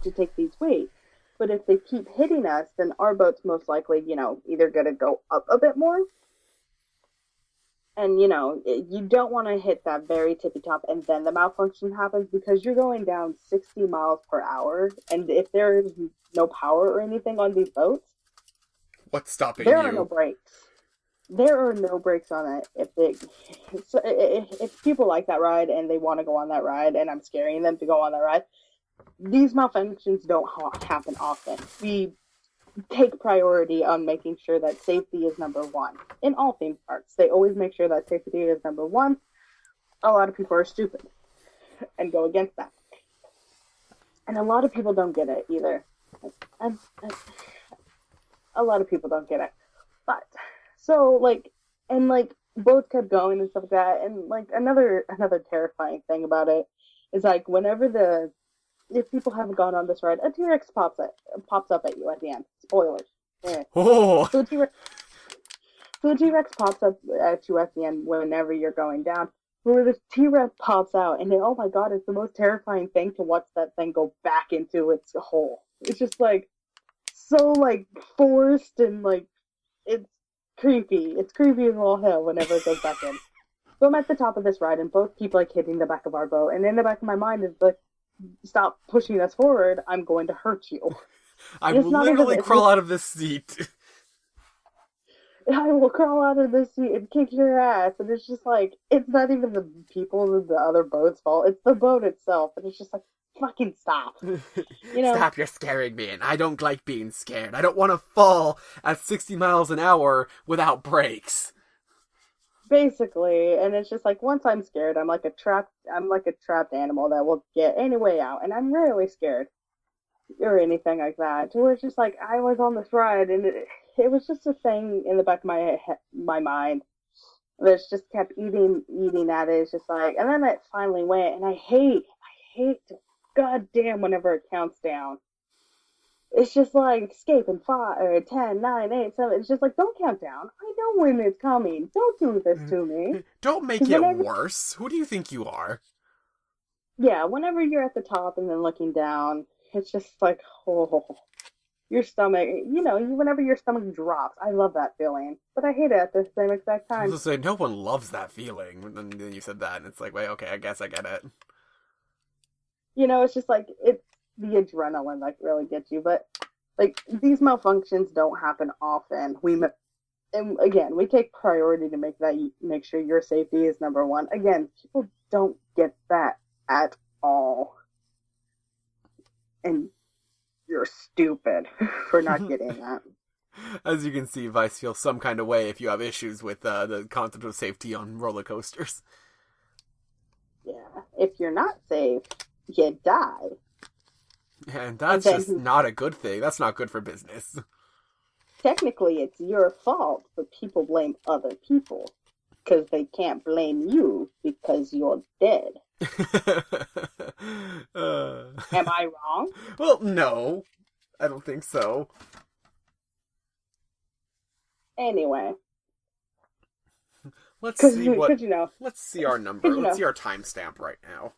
to take these weights. But if they keep hitting us, then our boat's most likely, either gonna go up a bit more, and you don't want to hit that very tippy top, and then the malfunction happens because you're going down 60 miles per hour, and if there is no power or anything on these boats, What's stopping there are no you? brakes. There are no brakes on it. If people like that ride and they want to go on that ride, and I'm scaring them to go on that ride, these malfunctions don't happen often. We take priority on making sure that safety is number one in all theme parks. They always make sure that safety is number one. A lot of people are stupid and go against that, and a lot of people don't get it either. And a lot of people don't get it, but so like and like boats kept going and stuff like that, and like another terrifying thing about it is like if people haven't gone on this ride, a T-Rex pops up at you at the end. Spoilers. Yeah. Oh, So a T-Rex, so a T-Rex pops up at you at the end whenever you're going down. Where this T-Rex pops out, and then, oh my god, it's the most terrifying thing to watch that thing go back into its hole. It's just like so like forced and like it's creepy. It's creepy as all hell whenever it goes back in. So I'm at the top of this ride, and both keep like hitting the back of our boat, and in the back of my mind is like, stop pushing us forward. I'm going to hurt you. I will literally crawl out of this seat. I will crawl out of this seat and kick your ass. And it's just like, it's not even the people in the other boat's fault. It's the boat itself. And it's just like, fucking stop. Stop, you're scaring me. And I don't like being scared. I don't want to fall at 60 miles an hour without brakes. Basically. And it's just like, once I'm scared, I'm like a trapped animal that will get any way out. And I'm rarely scared. Or anything like that. So it's just like, I was on this ride, and it was just a thing in the back of my mind that just kept eating at it. It's just like, and then it finally went, and I hate goddamn whenever it counts down. It's just like, escape in 5 or 10, 9, 8, 7. It's just like, don't count down. I know when it's coming. Don't do this to me. Don't make it worse. Who do you think you are? Yeah, whenever you're at the top and then looking down, it's just like, oh, your stomach, whenever your stomach drops. I love that feeling, but I hate it at the same exact time. I was going to say, no one loves that feeling. And then you said that, and it's like, wait, okay, I guess I get it. It's just like, it's the adrenaline that really gets you, but like, these malfunctions don't happen often. And again, we take priority to make sure your safety is number one. Again, people don't get that at all. And you're stupid for not getting that. As you can see, Vice feels some kind of way if you have issues with the concept of safety on roller coasters. Yeah, if you're not safe, you die. And that's just not a good thing. That's not good for business. Technically, it's your fault, but people blame other people. Because they can't blame you because you're dead. Am I wrong? Well, no. I don't think so. Anyway. Let's see what... Let's see our number. Let's see our timestamp right now.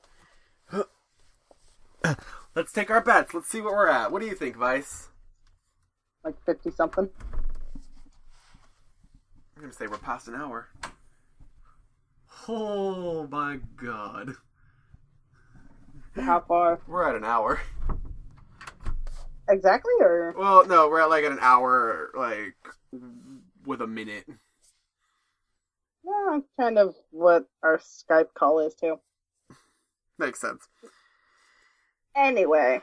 Let's take our bets. Let's see what we're at. What do you think, Vice? Like 50-something? I'm going to say we're past an hour. Oh my god. How far? We're at an hour. Exactly, or? Well, no, we're at like an hour, like, with a minute. Yeah, kind of what our Skype call is, too. Makes sense. Anyway.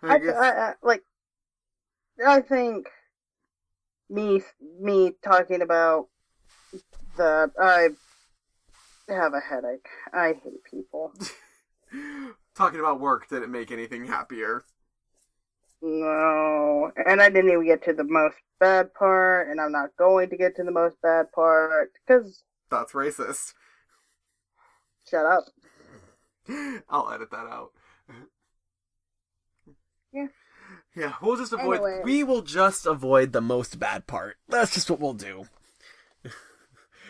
I think me talking about I have a headache. I hate people. Talking about work didn't make anything happier. No. And I didn't even get to the most bad part, and I'm not going to get to the most bad part, because... That's racist. Shut up. I'll edit that out. Yeah. Yeah, we'll just avoid... Anyway. We will just avoid the most bad part. That's just what we'll do.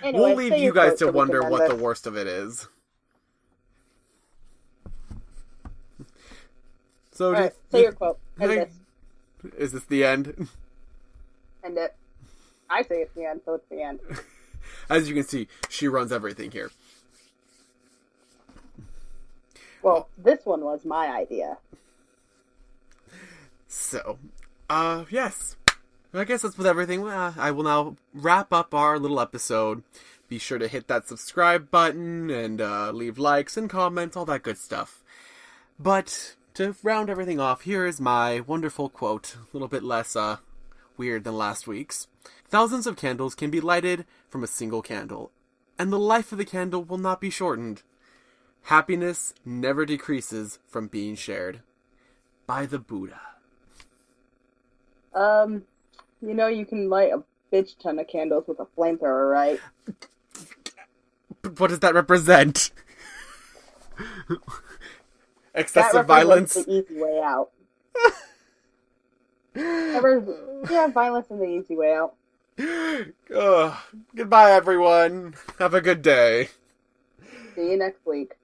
Anyway, we'll leave you guys to wonder what the worst of it is. So, right, say your quote. End this. Is this the end? End it. I say it's the end, so it's the end. As you can see, she runs everything here. Well, this one was my idea. So, yes. I guess that's with everything. I will now wrap up our little episode. Be sure to hit that subscribe button and leave likes and comments, all that good stuff. But to round everything off, here is my wonderful quote, a little bit less weird than last week's. Thousands of candles can be lighted from a single candle, and the life of the candle will not be shortened. Happiness never decreases from being shared. By the Buddha. You can light a bitch ton of candles with a flamethrower, right? But what does that represent? That Excessive represents violence. the easy way out. Yeah, violence is the easy way out. Goodbye, everyone. Have a good day. See you next week.